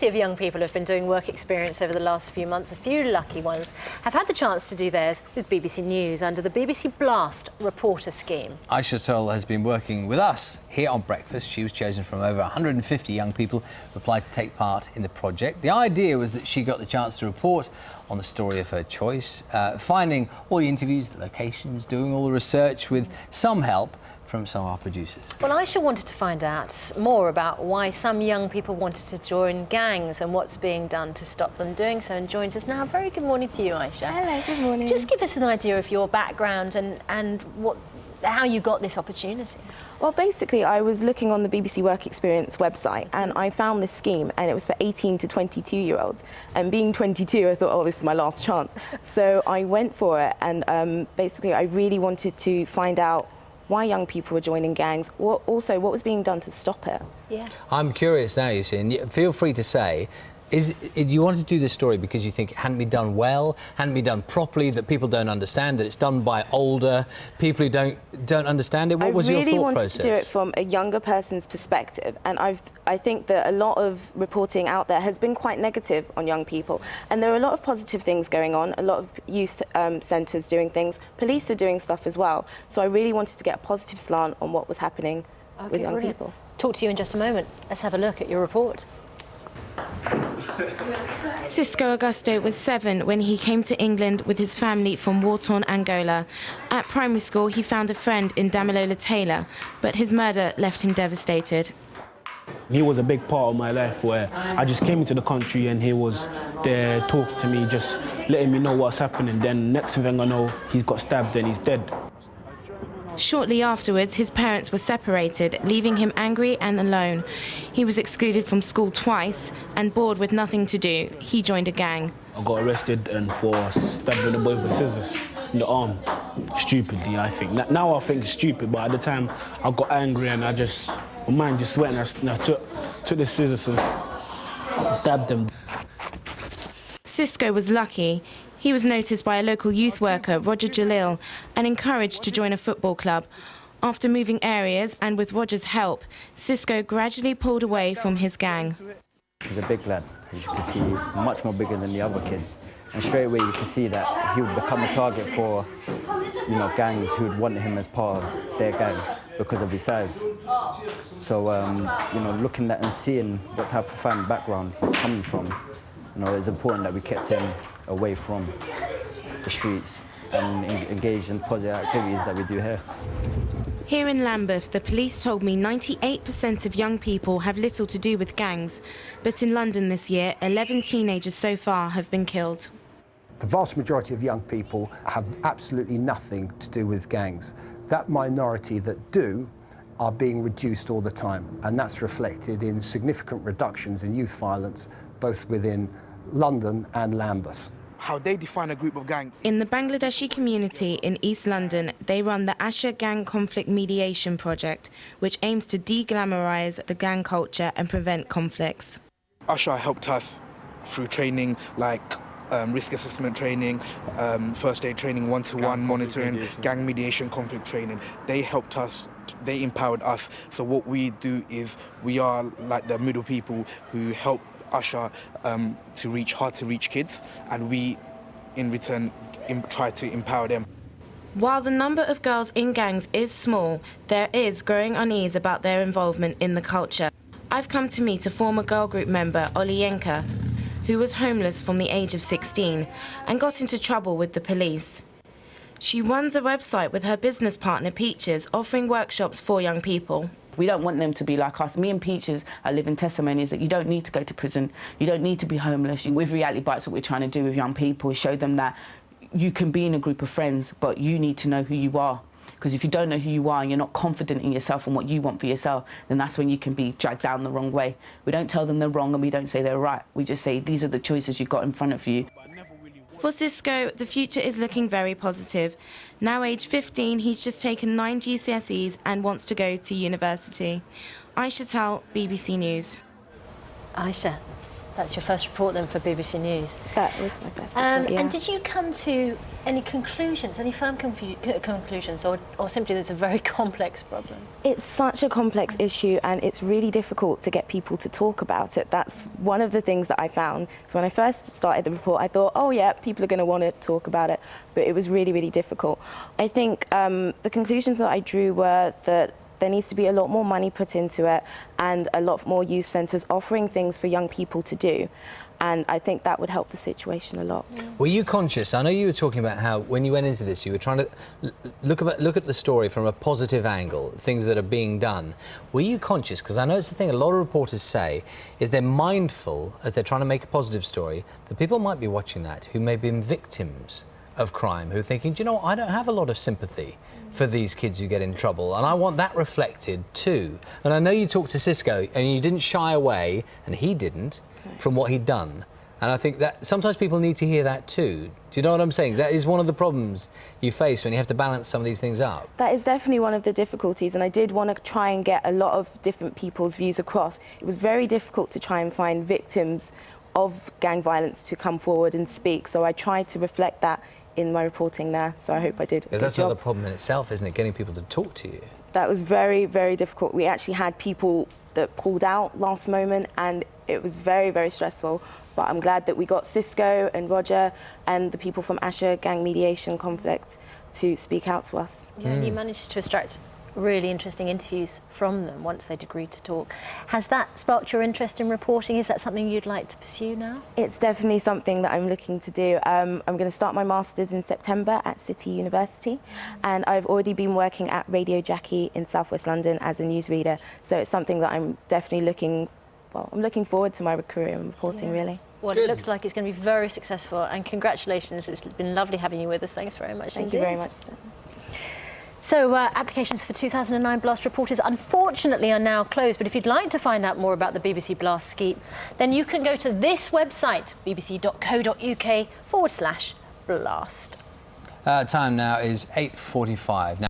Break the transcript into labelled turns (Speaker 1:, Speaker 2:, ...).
Speaker 1: Of young people have been doing work experience over the last few months. A few lucky ones have had the chance to do theirs with BBC News under the BBC Blast Reporter Scheme.
Speaker 2: Aisha Toll has been working with us here on Breakfast. She was chosen from over 150 young people who applied to take part in the project. The idea was that she got the chance to report on the story of her choice, finding all the interviews, the locations, doing all the research with some help from some of our producers.
Speaker 1: Well, Aisha wanted to find out more about why some young people wanted to join gangs and what's being done to stop them doing so, and joins us now. Very good morning to you, Aisha.
Speaker 3: Hello, good morning.
Speaker 1: Just give us an idea of your background and how you got this opportunity.
Speaker 3: Well, basically, I was looking on the BBC Work Experience website and I found this scheme, and it was for 18 to 22-year-olds. And being 22, I thought, oh, this is my last chance. So I went for it, and basically, I really wanted to find out why young people were joining gangs, what was being done to stop it.
Speaker 1: Yeah.
Speaker 2: I'm curious now, Yasin, feel free to say, you want to do this story because you think it hadn't been done well, hadn't been done properly, that people don't understand, that it's done by older people who don't understand it? What was your thought process?
Speaker 3: I really wanted to do it from a younger person's perspective, and I think that a lot of reporting out there has been quite negative on young people, and there are a lot of positive things going on, a lot of youth centres doing things, police are doing stuff as well, so I really wanted to get a positive slant on what was happening with young people.
Speaker 1: Talk to you in just a moment. Let's have a look at your report.
Speaker 4: Cisco Augusto was 7 when he came to England with his family from war-torn Angola. At primary school, he found a friend in Damilola Taylor, but his murder left him devastated.
Speaker 5: He was a big part of my life where I just came into the country and he was there talking to me, just letting me know what's happening. Then next thing I know, he's got stabbed and he's dead.
Speaker 4: Shortly afterwards, his parents were separated, leaving him angry and alone. He was excluded from school twice, and bored with nothing to do, he joined a gang.
Speaker 5: I got arrested and for stabbing a boy with scissors in the arm. Stupidly, I think. Now I think it's stupid, but at the time I got angry and my mind just went and I took the scissors and stabbed him.
Speaker 4: Cisco was lucky. He was noticed by a local youth worker, Roger Jalil, and encouraged to join a football club. After moving areas and with Roger's help, Cisco gradually pulled away from his gang.
Speaker 6: He's a big lad. As you can see, he's much more bigger than the other kids. And straight away you can see that he would become a target for, gangs who would want him as part of their gang because of his size. So, looking at and seeing what type of family background he's coming from, it's important that we kept him away from the streets and engaged in positive activities that we do here.
Speaker 4: Here in Lambeth, the police told me 98% of young people have little to do with gangs. But in London this year, 11 teenagers so far have been killed.
Speaker 7: The vast majority of young people have absolutely nothing to do with gangs. That minority that do are being reduced all the time, and that's reflected in significant reductions in youth violence, both within London and Lambeth.
Speaker 8: How they define a group of gang.
Speaker 4: In the Bangladeshi community in East London, they run the Asha Gang Conflict Mediation Project, which aims to de-glamorise the gang culture and prevent conflicts.
Speaker 8: Asha helped us through training like risk assessment training, first aid training, one-to-one monitoring, gang mediation, conflict training. They helped us, they empowered us. So what we do is we are like the middle people who help Asha to reach hard-to-reach kids, and we, in return, try to empower them.
Speaker 4: While the number of girls in gangs is small, there is growing unease about their involvement in the culture. I've come to meet a former girl group member, Olyenka, who was homeless from the age of 16 and got into trouble with the police. She runs a website with her business partner, Peaches, offering workshops for young people.
Speaker 9: We don't want them to be like us. Me and Peaches are living testimonies that you don't need to go to prison, you don't need to be homeless. With Reality Bites, what we're trying to do with young people is show them that you can be in a group of friends, but you need to know who you are. Because if you don't know who you are and you're not confident in yourself and what you want for yourself, then that's when you can be dragged down the wrong way. We don't tell them they're wrong and we don't say they're right. We just say, these are the choices you've got in front of you.
Speaker 4: For Cisco, the future is looking very positive. Now aged 15, he's just taken 9 GCSEs and wants to go to university. Aisha Toll, BBC News.
Speaker 1: Aisha, That's your first report then for BBC News.
Speaker 3: That was my first report, yeah.
Speaker 1: And did you come to any conclusions, any firm conclusions, or simply there's a very complex problem?
Speaker 3: It's such a complex issue, and it's really difficult to get people to talk about it. That's one of the things that I found. So when I first started the report, I thought, oh yeah, people are going to want to talk about it, but it was really, really difficult. I think the conclusions that I drew were that there needs to be a lot more money put into it and a lot more youth centres offering things for young people to do. And I think that would help the situation a lot.
Speaker 2: Were you conscious? I know you were talking about how when you went into this, you were trying to look at the story from a positive angle, things that are being done. Were you conscious? Because I know it's the thing a lot of reporters say, is they're mindful, as they're trying to make a positive story, that people might be watching that who may have been victims of crime, who are thinking, do you know what, I don't have a lot of sympathy for these kids who get in trouble, and I want that reflected too. And I know you talked to Cisco and you didn't shy away, and he didn't, from what he'd done. And I think that sometimes people need to hear that too. Do you know what I'm saying? That is one of the problems you face when you have to balance some of these things up.
Speaker 3: That is definitely one of the difficulties, and I did want to try and get a lot of different people's views across. It was very difficult to try and find victims of gang violence to come forward and speak, so I tried to reflect that in my reporting there, so I hope I did a
Speaker 2: Because
Speaker 3: good
Speaker 2: that's
Speaker 3: job.
Speaker 2: another problem in itself, isn't it? Getting people to talk to you.
Speaker 3: That was very, very difficult. We actually had people that pulled out last moment, and it was very, very stressful. But I'm glad that we got Cisco and Roger and the people from Asher Gang Mediation Conflict to speak out to us.
Speaker 1: Yeah, and you managed to extract really interesting interviews from them once they'd agreed to talk. Has that sparked your interest in reporting? Is that something you'd like to pursue now?
Speaker 3: It's definitely something that I'm looking to do. I'm going to start my Masters in September at City University, and I've already been working at Radio Jackie in South West London as a newsreader, so it's something that I'm definitely I'm looking forward to my career in reporting, really.
Speaker 1: Well,
Speaker 2: Good.
Speaker 1: It looks like it's going to be very successful, and congratulations. It's been lovely having you with us. Thanks very much
Speaker 3: Thank
Speaker 1: indeed.
Speaker 3: you very much.
Speaker 1: So applications for 2009 Blast reporters unfortunately are now closed, but if you'd like to find out more about the BBC Blast scheme, then you can go to this website, bbc.co.uk/blast.
Speaker 2: Time now is 8:45. Now